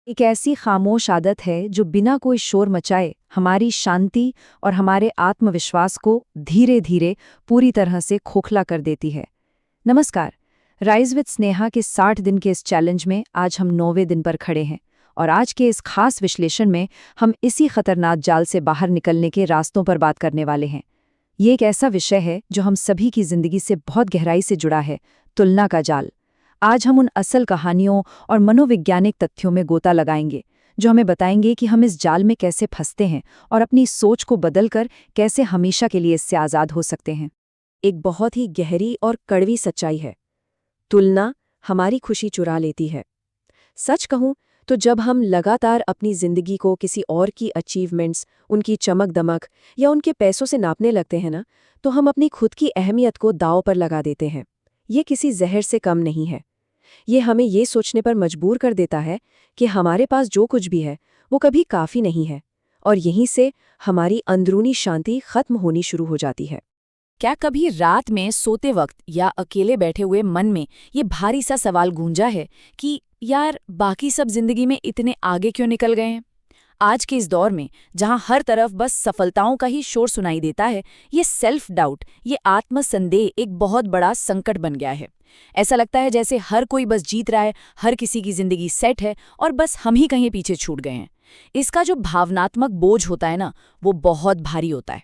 एक ऐसी खामोश आदत है जो बिना कोई शोर मचाए हमारी शांति और हमारे आत्मविश्वास को धीरे धीरे पूरी तरह से खोखला कर देती है। नमस्कार। राइज विद स्नेहा के 60 दिन के इस चैलेंज में आज हम 9वें दिन पर खड़े हैं और आज के इस खास विश्लेषण में हम इसी खतरनाक जाल से बाहर निकलने के रास्तों पर बात करने वाले हैं। ये एक ऐसा विषय है जो हम सभी की जिंदगी से बहुत गहराई से जुड़ा है, तुलना का जाल। आज हम उन असल कहानियों और मनोवैज्ञानिक तथ्यों में गोता लगाएंगे जो हमें बताएंगे कि हम इस जाल में कैसे फंसते हैं और अपनी सोच को बदलकर कैसे हमेशा के लिए इससे आज़ाद हो सकते हैं। एक बहुत ही गहरी और कड़वी सच्चाई है। तुलना हमारी खुशी चुरा लेती है। सच कहूं तो जब हम लगातार अपनी जिंदगी को किसी और की अचीवमेंट्स, उनकी चमक-दमक या उनके पैसों से नापने लगते हैं ना, तो हम अपनी खुद की अहमियत को दांव पर लगा देते हैं। ये किसी जहर से कम नहीं है। ये हमें ये सोचने पर मजबूर कर देता है कि हमारे पास जो कुछ भी है वो कभी काफ़ी नहीं है, और यहीं से हमारी अंदरूनी शांति खत्म होनी शुरू हो जाती है। क्या कभी रात में सोते वक्त या अकेले बैठे हुए मन में ये भारी सा सवाल गूंजा है कि यार बाकी सब जिंदगी में इतने आगे क्यों निकल गए हैं? आज के इस दौर में जहां हर तरफ बस सफलताओं का ही शोर सुनाई देता है, ये सेल्फ डाउट, ये आत्मसंदेह एक बहुत बड़ा संकट बन गया है। ऐसा लगता है जैसे हर कोई बस जीत रहा है, हर किसी की जिंदगी सेट है और बस हम ही कहीं पीछे छूट गए हैं। इसका जो भावनात्मक बोझ होता है ना, वो बहुत भारी होता है।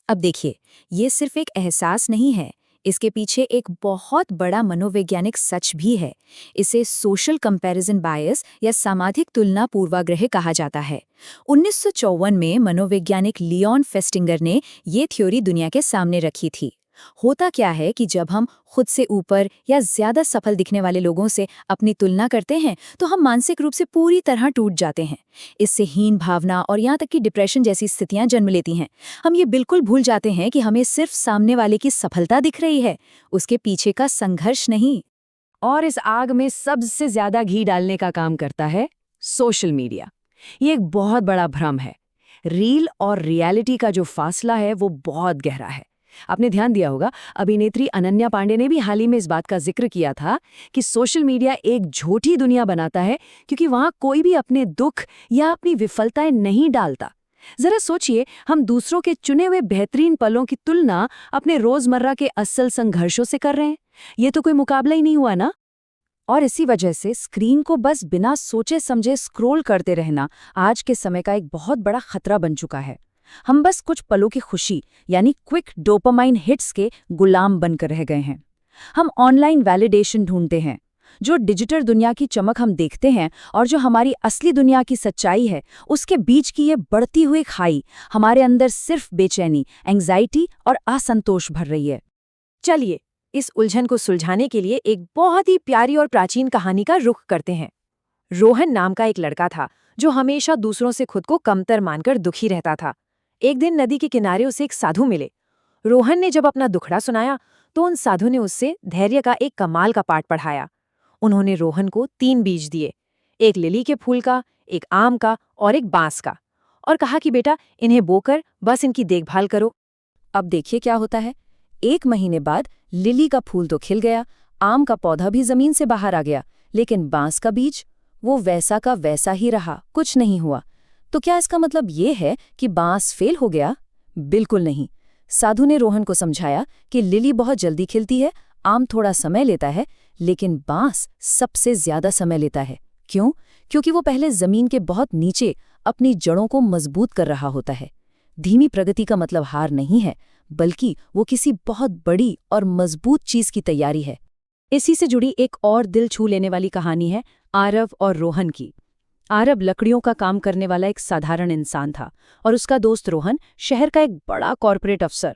अब देखिए, ये सिर्फ एक एहसास नहीं है, इसके पीछे एक बहुत बड़ा मनोवैज्ञानिक सच भी है। इसे सोशल कंपैरिजन बायस या सामाजिक तुलना पूर्वाग्रह कहा जाता है। 1954 में मनोवैज्ञानिक लियोन फेस्टिंगर ने ये थ्योरी दुनिया के सामने रखी थी। होता क्या है कि जब हम खुद से ऊपर या ज्यादा सफल दिखने वाले लोगों से अपनी तुलना करते हैं तो हम मानसिक रूप से पूरी तरह टूट जाते हैं। इससे हीन भावना और यहाँ तक कि डिप्रेशन जैसी स्थितियां जन्म लेती हैं। हम ये बिल्कुल भूल जाते हैं कि हमें सिर्फ सामने वाले की सफलता दिख रही है, उसके पीछे का संघर्ष नहीं। और इस आग में सबसे ज्यादा घी डालने का काम करता है सोशल मीडिया। ये एक बहुत बड़ा भ्रम है। रील और रियलिटी का जो फासला है वो बहुत गहरा है। आपने ध्यान दिया होगा, अभिनेत्री अनन्या पांडे ने भी हाल ही में इस बात का जिक्र किया था कि सोशल मीडिया एक झूठी दुनिया बनाता है क्योंकि वहां कोई भी अपने दुख या अपनी विफलताएं नहीं डालता। जरा सोचिए, हम दूसरों के चुने हुए बेहतरीन पलों की तुलना अपने रोजमर्रा के असल संघर्षों से कर रहे हैं। ये तो कोई मुकाबला ही नहीं हुआ ना। और इसी वजह से स्क्रीन को बस बिना सोचे समझे स्क्रॉल करते रहना आज के समय का एक बहुत बड़ा खतरा बन चुका है। हम बस कुछ पलों की खुशी यानी क्विक डोपामाइन हिट्स के गुलाम बनकर रह गए हैं। हम ऑनलाइन वैलिडेशन ढूंढते हैं। जो डिजिटल दुनिया की चमक हम देखते हैं और जो हमारी असली दुनिया की सच्चाई है, उसके बीच की ये बढ़ती हुई खाई हमारे अंदर सिर्फ बेचैनी, एंग्जाइटी और असंतोष भर रही है। चलिए, इस उलझन को सुलझाने के लिए एक बहुत ही प्यारी और प्राचीन कहानी का रुख करते हैं। रोहन नाम का एक लड़का था जो हमेशा दूसरों से खुद को कमतर मानकर दुखी रहता था। एक दिन नदी के किनारे उसे एक साधु मिले। रोहन ने जब अपना दुखड़ा सुनाया तो उन साधु ने उससे धैर्य का एक कमाल का पाठ पढ़ाया। उन्होंने रोहन को 3 बीज दिए, एक लिली के फूल का, एक आम का और एक बांस का, और कहा कि बेटा, इन्हें बोकर बस इनकी देखभाल करो। अब देखिए क्या होता है। 1 महीने बाद लिली का फूल तो खिल गया, आम का पौधा भी जमीन से बाहर आ गया, लेकिन बांस का बीज वो वैसा का वैसा ही रहा, कुछ नहीं हुआ। तो क्या इसका मतलब ये है कि बांस फेल हो गया? बिल्कुल नहीं। साधु ने रोहन को समझाया कि लिली बहुत जल्दी खिलती है, आम थोड़ा समय लेता है, लेकिन बांस सबसे ज्यादा समय लेता है। क्यों? क्योंकि वो पहले जमीन के बहुत नीचे अपनी जड़ों को मजबूत कर रहा होता है। धीमी प्रगति का मतलब हार नहीं है, बल्कि वो किसी बहुत बड़ी और मजबूत चीज की तैयारी है। इसी से जुड़ी एक और दिल छू लेने वाली कहानी है आरव और रोहन की। आरव लकड़ियों का काम करने वाला एक साधारण इंसान था और उसका दोस्त रोहन शहर का एक बड़ा कॉर्पोरेट अफसर।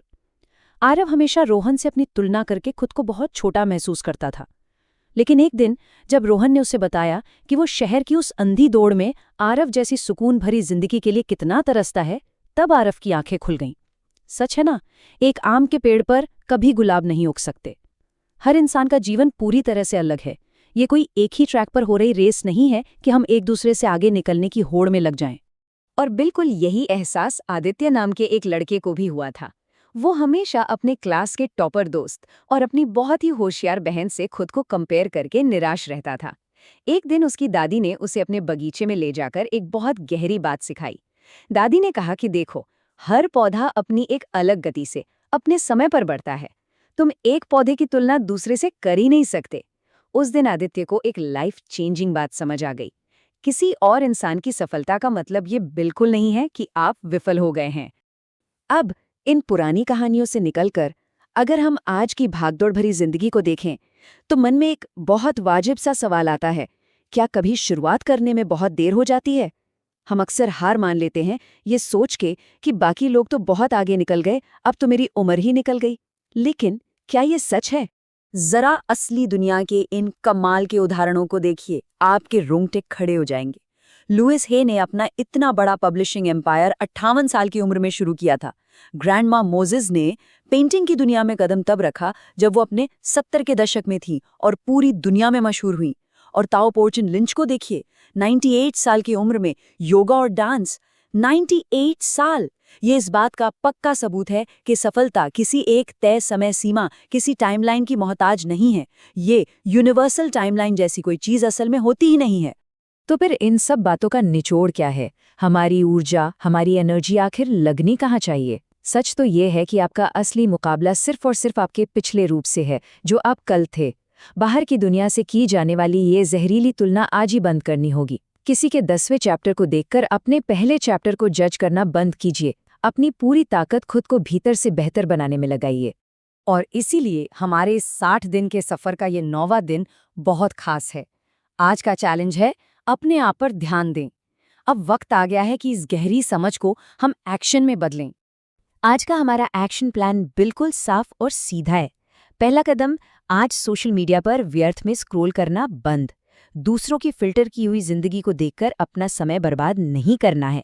आरव हमेशा रोहन से अपनी तुलना करके खुद को बहुत छोटा महसूस करता था। लेकिन एक दिन जब रोहन ने उसे बताया कि वो शहर की उस अंधी दौड़ में आरव जैसी सुकून भरी जिंदगी के लिए कितना तरसता है, तब आरव की आंखें खुल गईं। सच है ना, एक आम के पेड़ पर कभी गुलाब नहीं उग सकते। हर इंसान का जीवन पूरी तरह से अलग है। ये कोई एक ही ट्रैक पर हो रही रेस नहीं है कि हम एक दूसरे से आगे निकलने की होड़ में लग जाएं। और बिल्कुल यही एहसास आदित्य नाम के एक लड़के को भी हुआ था। वो हमेशा अपने क्लास के टॉपर दोस्त और अपनी बहुत ही होशियार बहन से खुद को कंपेयर करके निराश रहता था। एक दिन उसकी दादी ने उसे अपने बगीचे में ले जाकर एक बहुत गहरी बात सिखाई। दादी ने कहा कि देखो, हर पौधा अपनी एक अलग गति से अपने समय पर बढ़ता है। तुम एक पौधे की तुलना दूसरे से कर ही नहीं सकते। उस दिन आदित्य को एक लाइफ चेंजिंग बात समझ आ गई। किसी और इंसान की सफलता का मतलब ये बिल्कुल नहीं है कि आप विफल हो गए हैं। अब इन पुरानी कहानियों से निकलकर अगर हम आज की भागदौड़ भरी जिंदगी को देखें, तो मन में एक बहुत वाजिब सा सवाल आता है, क्या कभी शुरुआत करने में बहुत देर हो जाती है? हम अक्सर हार मान लेते हैं ये सोच के कि बाकी लोग तो बहुत आगे निकल गए, अब तो मेरी उम्र ही निकल गई। लेकिन क्या ये सच है? जरा असली दुनिया के इन कमाल के उदाहरणों को देखिए, आपके रोंगटे खड़े हो जाएंगे। लुइस हे ने अपना इतना बड़ा पब्लिशिंग एम्पायर 58 साल की उम्र में शुरू किया था। ग्रैंडमा मोजेस ने पेंटिंग की दुनिया में कदम तब रखा जब वो अपने 70 के दशक में थी और पूरी दुनिया में मशहूर हुई। और ताओ पोर्चिन लिंच को देखिए, 98 साल की उम्र में योगा और डांस। 98 साल! ये इस बात का पक्का सबूत है कि सफलता किसी एक तय समय सीमा, किसी टाइमलाइन की मोहताज नहीं है। ये यूनिवर्सल टाइमलाइन जैसी कोई चीज असल में होती ही नहीं है। तो फिर इन सब बातों का निचोड़ क्या है? हमारी ऊर्जा, हमारी एनर्जी आखिर लगनी कहाँ चाहिए? सच तो ये है कि आपका असली मुकाबला सिर्फ और सिर्फ आपके पिछले रूप से है, जो आप कल थे। बाहर की दुनिया से की जाने वाली ये जहरीली तुलना आज ही बंद करनी होगी। किसी के 10वें चैप्टर को देखकर अपने पहले चैप्टर को जज करना बंद कीजिए। अपनी पूरी ताकत खुद को भीतर से बेहतर बनाने में लगाइए। और इसीलिए हमारे इस 60 दिन के सफर का ये 9वां दिन बहुत खास है। आज का चैलेंज है, अपने आप पर ध्यान दें। अब वक्त आ गया है कि इस गहरी समझ को हम एक्शन में बदलें। आज का हमारा एक्शन प्लान बिल्कुल साफ और सीधा है। पहला कदम, आज सोशल मीडिया पर व्यर्थ में स्क्रॉल करना बंद। दूसरों की फिल्टर की हुई जिंदगी को देखकर अपना समय बर्बाद नहीं करना है।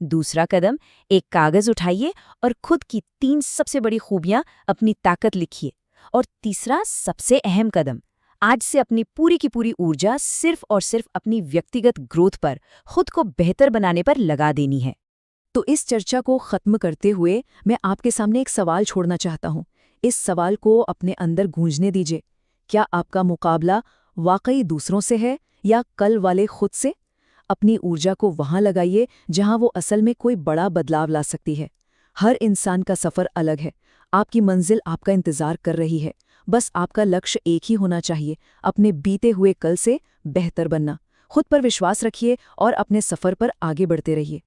दूसरा कदम, एक कागज उठाइए और खुद की 3 सबसे बड़ी खूबियां, अपनी ताकत लिखिए। और तीसरा सबसे अहम कदम, आज से अपनी पूरी की पूरी ऊर्जा सिर्फ और सिर्फ अपनी व्यक्तिगत ग्रोथ पर, खुद को बेहतर बनाने पर लगा देनी है। तो इस चर्चा को खत्म करते हुए मैं आपके सामने एक सवाल छोड़ना चाहता हूँ। इस सवाल को अपने अंदर गूंजने दीजिए। क्या आपका मुकाबला वाकई दूसरों से है या कल वाले खुद से? अपनी ऊर्जा को वहां लगाइए जहां वो असल में कोई बड़ा बदलाव ला सकती है। हर इंसान का सफर अलग है। आपकी मंजिल आपका इंतजार कर रही है। बस आपका लक्ष्य एक ही होना चाहिए, अपने बीते हुए कल से बेहतर बनना। खुद पर विश्वास रखिए और अपने सफर पर आगे बढ़ते रहिए।